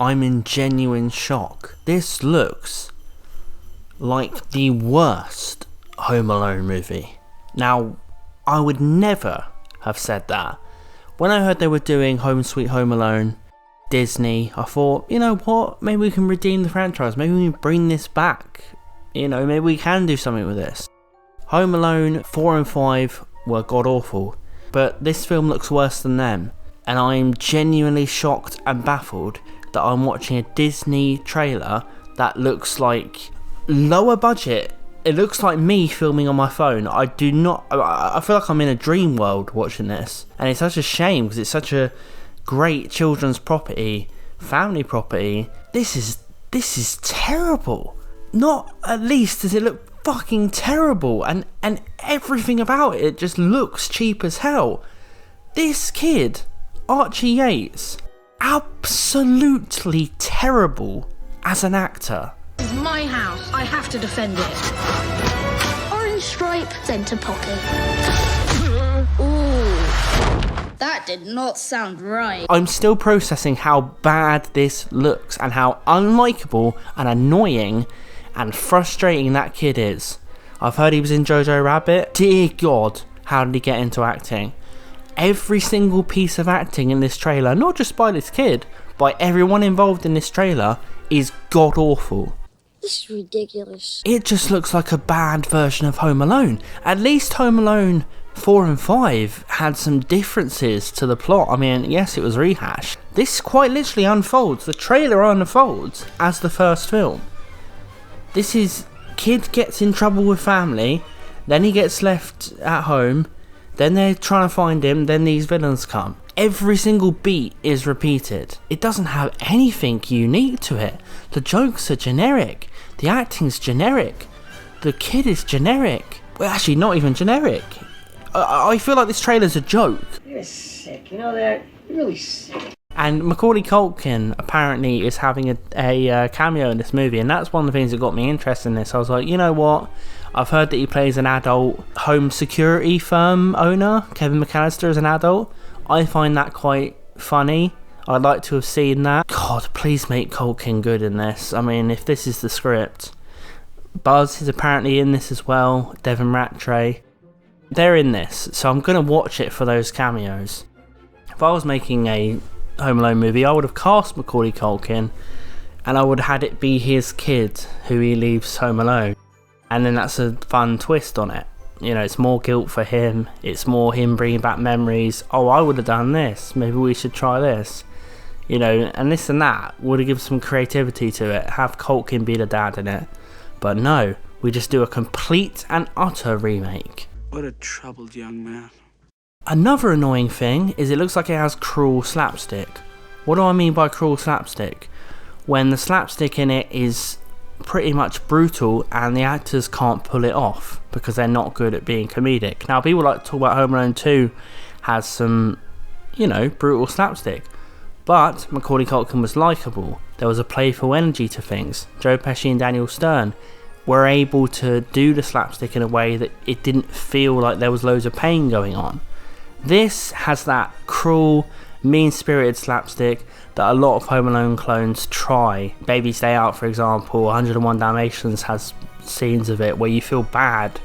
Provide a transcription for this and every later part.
I'm in genuine shock. This looks like the worst Home Alone movie. Now, I would never have said that. When I heard they were doing Home Sweet Home Alone, Disney, I thought, you know what, maybe we can redeem the franchise, maybe we can bring this back, you know, maybe we can do something with this. Home Alone 4 and 5 were god awful, but this film looks worse than them, and I'm genuinely shocked and baffled that I'm watching a Disney trailer that looks like lower budget. It looks like me filming on my phone. I feel like I'm in a dream world watching this, and it's such a shame because it's such a great children's property, family property. This is terrible. Not at least does it look fucking terrible, and everything about it just looks cheap as hell. This kid, Archie Yates, absolutely terrible as an actor. It's my house. I have to defend it. Orange stripe, centre pocket. Ooh, that did not sound right. I'm still processing how bad this looks and how unlikable and annoying and frustrating that kid is. I've heard he was in Jojo Rabbit. Dear God, how did he get into acting? Every single piece of acting in this trailer, not just by this kid, by everyone involved in this trailer, is god awful. This is ridiculous. It just looks like a bad version of Home Alone. At least Home Alone 4 and 5 had some differences to the plot. I mean, yes, it was rehashed. This quite literally unfolds. The trailer unfolds as the first film. This is, kid gets in trouble with family, then he gets left at home, then they're trying to find him, then these villains come. Every single beat is repeated. It doesn't have anything unique to it. The jokes are generic. The acting's generic. The kid is generic. Well, actually, not even generic. I feel like this trailer's a joke. You're sick, you know that? You're really sick. And Macaulay Culkin apparently is having a cameo in this movie, and that's one of the things that got me interested in this. I was like, you know what? I've heard that he plays an adult home security firm owner. Kevin McAllister is an adult. I find that quite funny. I'd like to have seen that. God, please make Culkin good in this. I mean, if this is the script. Buzz is apparently in this as well. Devon Rattray. They're in this, so I'm going to watch it for those cameos. If I was making a Home Alone movie, I would have cast Macaulay Culkin, and I would have had it be his kid who he leaves home alone. And then that's a fun twist on it. You know, it's more guilt for him. It's more him bringing back memories. Oh, I would have done this. Maybe we should try this. You know, and this and that would have given some creativity to it. Have Culkin be the dad in it. But no, we just do a complete and utter remake. What a troubled young man. Another annoying thing is it looks like it has cruel slapstick. What do I mean by cruel slapstick? When the slapstick in it is pretty much brutal and the actors can't pull it off because they're not good at being comedic. Now, people like to talk about Home Alone 2 has some, you know, brutal slapstick, but Macaulay Culkin was likeable. There was a playful energy to things. Joe Pesci and Daniel Stern were able to do the slapstick in a way that it didn't feel like there was loads of pain going on. This has that cruel, mean-spirited slapstick that a lot of Home Alone clones try. Baby's Day Out, for example, 101 Dalmatians has scenes of it where you feel bad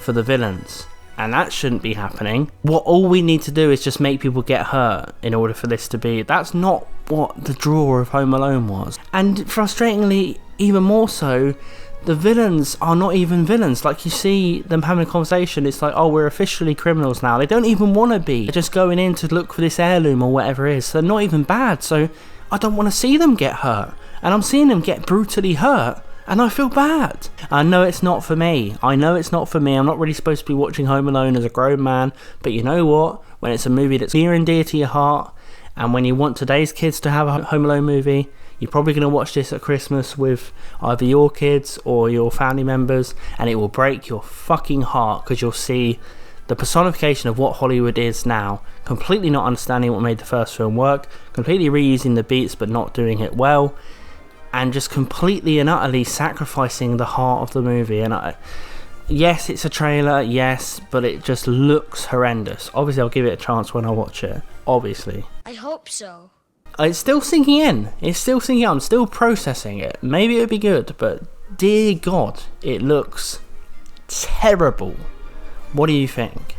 for the villains, and that shouldn't be happening. All we need to do is just make people get hurt in order for this to be. That's not what the draw of Home Alone was. And frustratingly, even more so, the villains are not even villains. Like, you see them having a conversation, it's like, oh, we're officially criminals now. They don't even want to be. They're just going in to look for this heirloom or whatever it is. So they're not even bad, so I don't want to see them get hurt. And I'm seeing them get brutally hurt, and I feel bad. I know it's not for me. I'm not really supposed to be watching Home Alone as a grown man, but you know what? When it's a movie that's near and dear to your heart, and when you want today's kids to have a Home Alone movie, you're probably going to watch this at Christmas with either your kids or your family members, and it will break your fucking heart because you'll see the personification of what Hollywood is now, completely not understanding what made the first film work, completely reusing the beats but not doing it well, and just completely and utterly sacrificing the heart of the movie. And yes, it's a trailer, yes, but it just looks horrendous. Obviously, I'll give it a chance when I watch it, obviously. I hope so. It's still sinking in. It's still sinking in. I'm still processing it. Maybe it'd be good, but dear God, it looks terrible. What do you think?